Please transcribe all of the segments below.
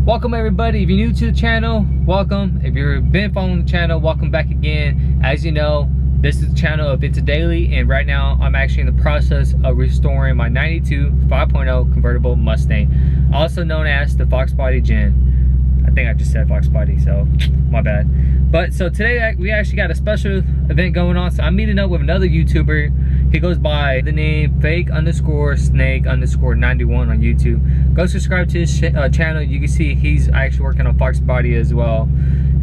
Welcome everybody. If you're new to the channel, welcome. If you've been following the channel, welcome back again. As you know, this is the channel of It's a Daily, and right now I'm actually in the process of restoring my 92 5.0 convertible Mustang, also known as the Fox Body Gen. I think I just said Fox Body, so my bad. But so today we actually got a special event going on. So I'm meeting up with another YouTuber. He goes by the name fake_snake_91 on YouTube. Go subscribe to his channel. You can see he's actually working on Fox Body as well.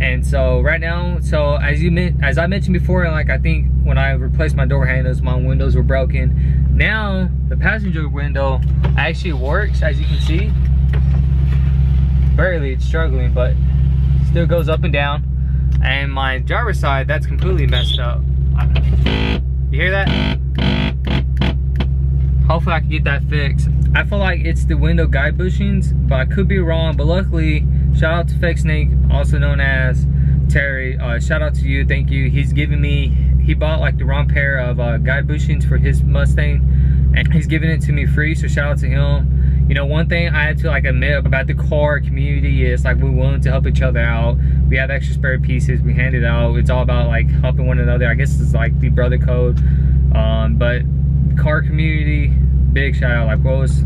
And so right now, so as I mentioned before, like I think when I replaced my door handles, my windows were broken. Now the passenger window actually works, as you can see. Barely, it's struggling, but still goes up and down. And my driver's side, that's completely messed up. You hear that? Hopefully I can get that fixed. I feel like it's the window guide bushings, but I could be wrong. But luckily, shout out to Fake Snake, also known as Terry. Shout out to you, thank you. He bought like the wrong pair of guide bushings for his Mustang, and he's giving it to me free, so shout out to him. You know, one thing I had to like admit about the car community is like we're willing to help each other out. We have extra spare pieces, we hand it out. It's all about like helping one another. I guess it's like the brother code. But car community, big shout out. Like what was,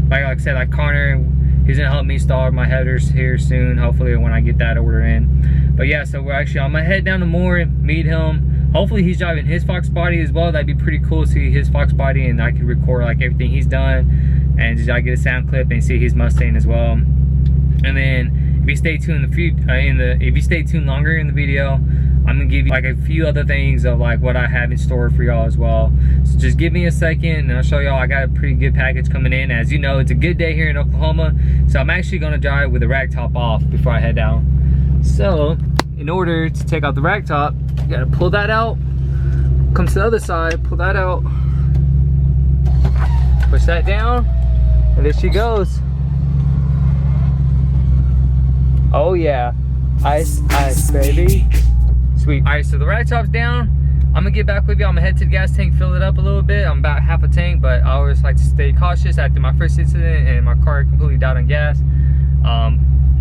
like I said, like Connor, he's gonna help me install my headers here soon, hopefully when I get that order in. But yeah, so I'm gonna head down to Moore, meet him. Hopefully he's driving his Fox Body as well. That'd be pretty cool to see his Fox Body, and I could record like everything he's done, and just get a sound clip and see his Mustang as well. And then if you stay tuned if you stay tuned longer in the video, I'm gonna give you like a few other things of like what I have in store for y'all as well. So just give me a second and I'll show y'all. I got a pretty good package coming in. As you know, it's a good day here in Oklahoma, so I'm actually gonna drive with the rag top off before I head down. So in order to take out the rag top, you gotta pull that out, come to the other side, pull that out, push that down, and there she goes. Oh yeah, ice, ice, baby. Sweet. All right, so the rag top's down. I'm gonna get back with you. I'm gonna head to the gas tank, fill it up a little bit. I'm about half a tank, but I always like to stay cautious after my first incident and my car completely died on gas.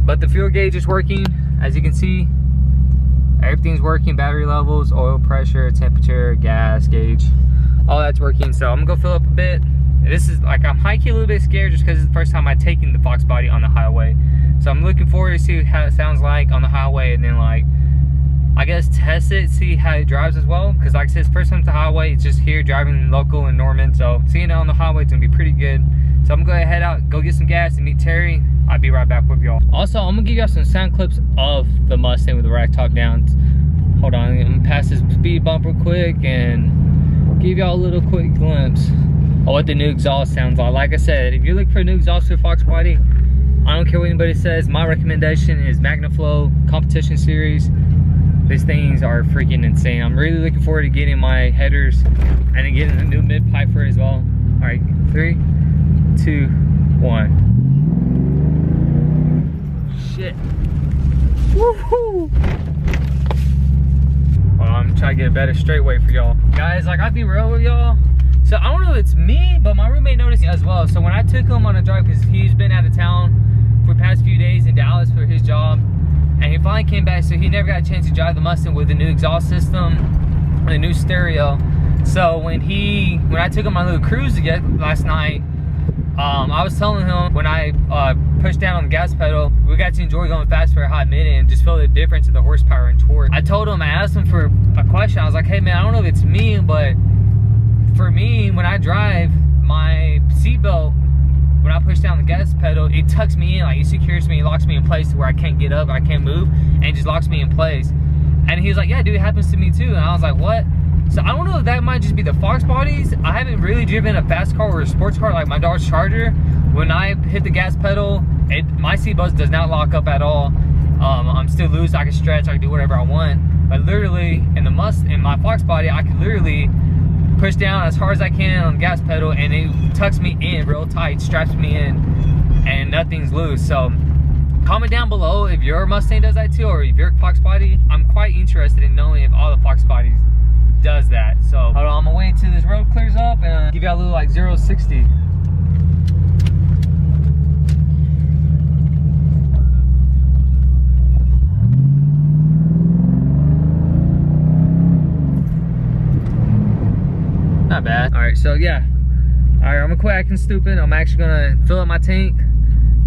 But the fuel gauge is working, as you can see. Everything's working, battery levels, oil pressure, temperature, gas gauge, all that's working. So I'm gonna go fill up a bit. This is like, I'm high-key a little bit scared just because it's the first time I've taken the Fox Body on the highway. So I'm looking forward to see how it sounds like on the highway, and then like, I guess test it, see how it drives as well. Because like I said, it's first time to the highway, it's just here driving local in Norman. So seeing it on the highway, it's gonna be pretty good. So I'm gonna head out, go get some gas and meet Terry. I'll be right back with y'all. Also, I'm gonna give y'all some sound clips of the Mustang with the rag top down. Hold on, I'm gonna pass this speed bump real quick and give y'all a little quick glimpse of what the new exhaust sounds like. Like I said, if you're looking for a new exhaust for Fox Body, I don't care what anybody says, my recommendation is MagnaFlow Competition Series. These things are freaking insane. I'm really looking forward to getting my headers and then getting a new mid pipe for it as well. All right, 3, 2, 1. Shit. Woohoo! Well, I'm trying to get a better straightaway for y'all. Guys, like I'll be real with y'all. So I don't know if it's me, but my roommate noticed it as well. So when I took him on a drive, because he's been out of town for the past few days in Dallas for his job, and he finally came back, so he never got a chance to drive the Mustang with the new exhaust system and the new stereo. So when I took him on a little cruise last night, I was telling him when I pushed down on the gas pedal, we got to enjoy going fast for a hot minute and just feel the difference in the horsepower and torque. I asked him for a question. I was like, hey man, I don't know if it's me, but for me, when I drive, my seatbelt, when I push down the gas pedal, it tucks me in, like it secures me, it locks me in place to where I can't get up, I can't move, and it just locks me in place. And he was like, yeah dude, it happens to me too. And I was like, what? So I don't know if that might just be the Fox Bodies. I haven't really driven a fast car or a sports car like my Dodge Charger. When I hit the gas pedal, my seatbelt does not lock up at all. I'm still loose, I can stretch, I can do whatever I want. But literally, in my Fox Body, I can literally push down as hard as I can on the gas pedal and it tucks me in real tight, straps me in, and nothing's loose. So comment down below if your Mustang does that too, or if your Fox Body. I'm quite interested in knowing if all the Fox Bodies does that. So hold on, I'm gonna wait until this road clears up and give you a little like 0-60. Alright, so yeah. Alright, I'm gonna quit acting stupid. I'm actually gonna fill up my tank,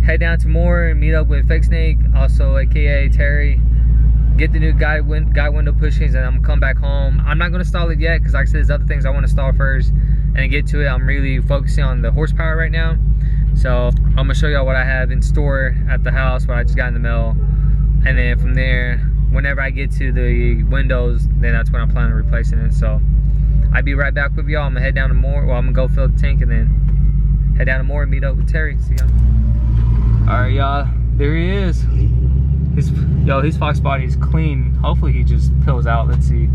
head down to Moore, meet up with Fake Snake, also aka Terry, get the new guide window pushings, and I'm gonna come back home. I'm not gonna install it yet because like I said, there's other things I want to install first and get to it. I'm really focusing on the horsepower right now. So I'm gonna show y'all what I have in store at the house, what I just got in the mail, and then from there, whenever I get to the windows, then that's when I'm planning on replacing it. So I'll be right back with y'all. I'm gonna head down to Moore. Well, I'm gonna go fill the tank and then head down to Moore and meet up with Terry. See y'all. All right, y'all. There he is. His fox body is clean. Hopefully he just peels out. Let's see.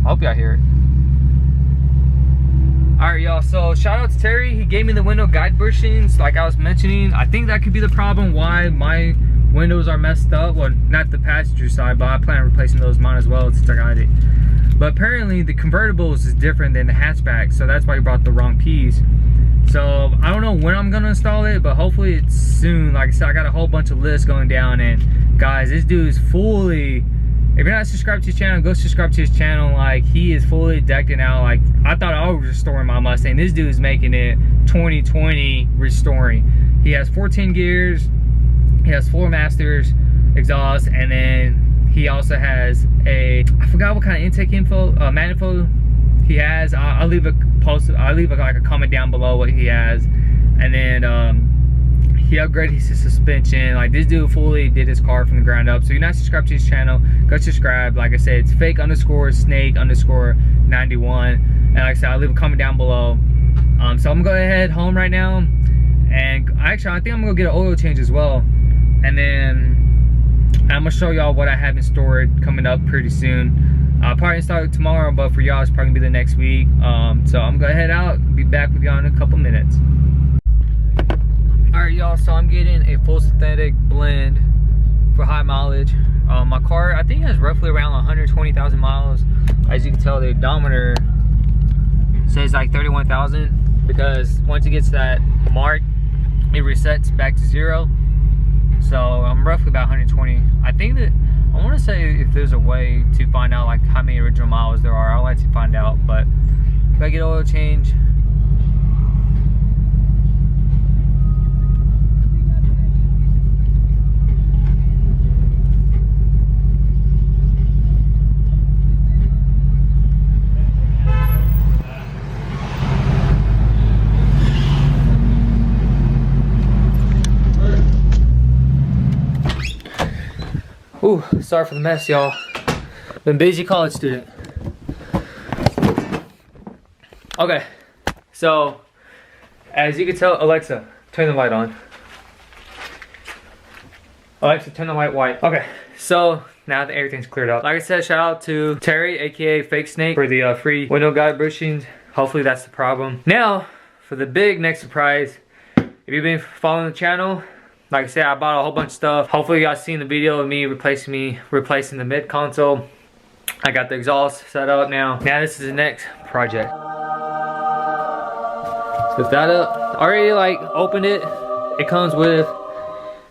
I hope y'all hear it. Alright, y'all, so shout out to Terry. He gave me the window guide bushings like I was mentioning. I think that could be the problem why my windows are messed up. Well, not the passenger side, but I plan on replacing those mine as well since I got it. But apparently the convertibles is different than the hatchback, so that's why he brought the wrong piece. So I don't know when I'm gonna install it, but hopefully it's soon. Like I said, I got a whole bunch of lists going down, and guys, this dude is fully, if you're not subscribed to his channel, go subscribe to his channel. Like, he is fully decking out. Like, I thought I was restoring my Mustang. This dude is making it 2020 restoring. He has 14 gears, he has 4 masters exhaust, and then he also has a, I forgot what kind of intake info, manifold he has. I'll leave a post, like a comment down below what he has. And then he upgraded his suspension. Like, this dude fully did his car from the ground up. So if you're not subscribed to his channel, go subscribe. Like I said, it's fake_snake_91. And like I said, I'll leave a comment down below. So I'm gonna go ahead home right now, and actually I think I'm gonna get an oil change as well. And then I'm gonna show y'all what I have in store coming up pretty soon. I'll probably install it tomorrow, but for y'all it's probably gonna be the next week. So I'm gonna head out, be back with y'all in a couple minutes. Alright, y'all, so I'm getting a full synthetic blend for high mileage. My car, I think, has roughly around 120,000 miles. As you can tell, the odometer says like 31,000, because once it gets that mark, it resets back to 0. So I'm roughly about 120. I think that, I want to say if there's a way to find out like how many original miles there are, I'd like to find out. But if I get oil change, ooh, sorry for the mess, y'all. Been busy college student. Okay, so as you can tell, Alexa, turn the light on. Alexa, turn the light white. Okay, so now that everything's cleared up, like I said, shout out to Terry, aka Fake Snake, for the free window guide bushings. Hopefully that's the problem. Now for the big next surprise. If you've been following the channel, like I said, I bought a whole bunch of stuff. Hopefully you guys seen the video of me replacing the mid console. I got the exhaust set up now. Now this is the next project. Lift that up. I already like opened it. It comes with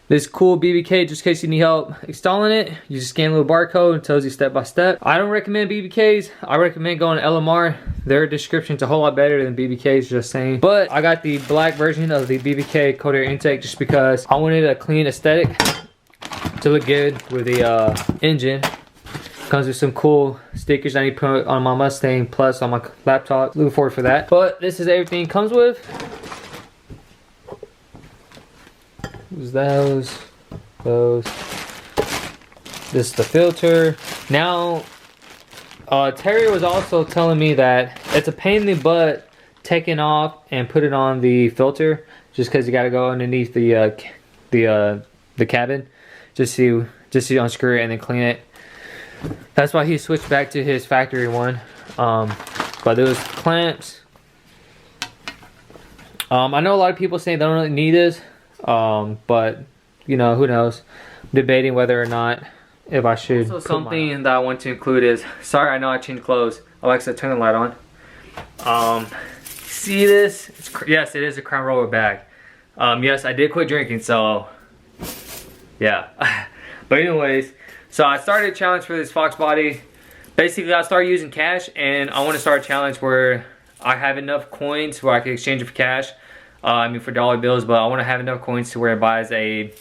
this cool BBK just in case you need help installing it. You just scan a little barcode, it tells you step by step. I don't recommend BBKs. I recommend going to LMR. Their description's a whole lot better than BBKs, just saying. But I got the black version of the BBK cold air intake just because I wanted a clean aesthetic to look good with the engine. Comes with some cool stickers I need to put on my Mustang, plus on my laptop. Looking forward for that. But this is everything it comes with. Those. This is the filter. Now, Terry was also telling me that it's a pain in the butt taking off and put it on the filter, just because you got to go underneath the cabin, just to unscrew it and then clean it. That's why he switched back to his factory one. But those clamps, I know a lot of people say they don't really need this, but you know, who knows. I'm debating whether or not if I should. Also, something that I want to include is, sorry, I know I changed clothes. Alexa, turn the light on. See this? Yes, it is a Crown Roller bag. Yes, I did quit drinking, so yeah. But anyways, so I started a challenge for this Fox body. basically I started using cash, and I want to start a challenge where I have enough coins where I can exchange it for cash. I mean for dollar bills, but I want to have enough coins to where it buys a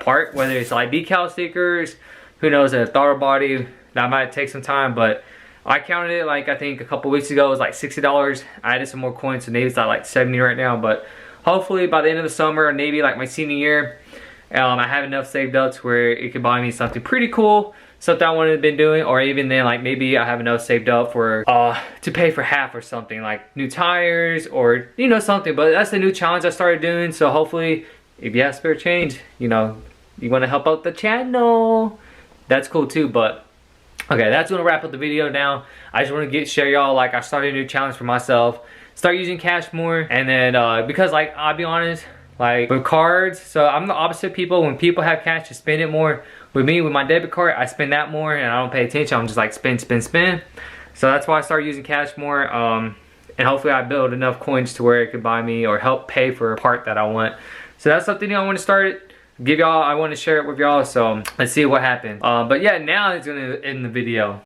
part, whether it's like decal stickers, who knows, a throttle body. That might take some time, but I counted it like I think a couple weeks ago, it was like $60. I added some more coins, so maybe it's like 70 right now, but hopefully by the end of the summer, maybe like my senior year, I have enough saved up to where it could buy me something pretty cool, something I wanted to been doing, or even then like maybe I have enough saved up for to pay for half or something, like new tires or you know something. But that's the new challenge I started doing, so hopefully if you have spare change, you know, you want to help out the channel, that's cool too. But okay, that's gonna wrap up the video now. I just want to share y'all, like I started a new challenge for myself, start using cash more, and then because like I'll be honest, like with cards, so I'm the opposite of people. When people have cash, to spend it more. With me, with my debit card, I spend that more and I don't pay attention. I'm just like spend, spend, spend. So that's why I started using cash more, and hopefully I build enough coins to where it could buy me or help pay for a part that I want. So that's something I want to start give y'all. I want to share it with y'all, so let's see what happens. But yeah, now it's gonna end the video.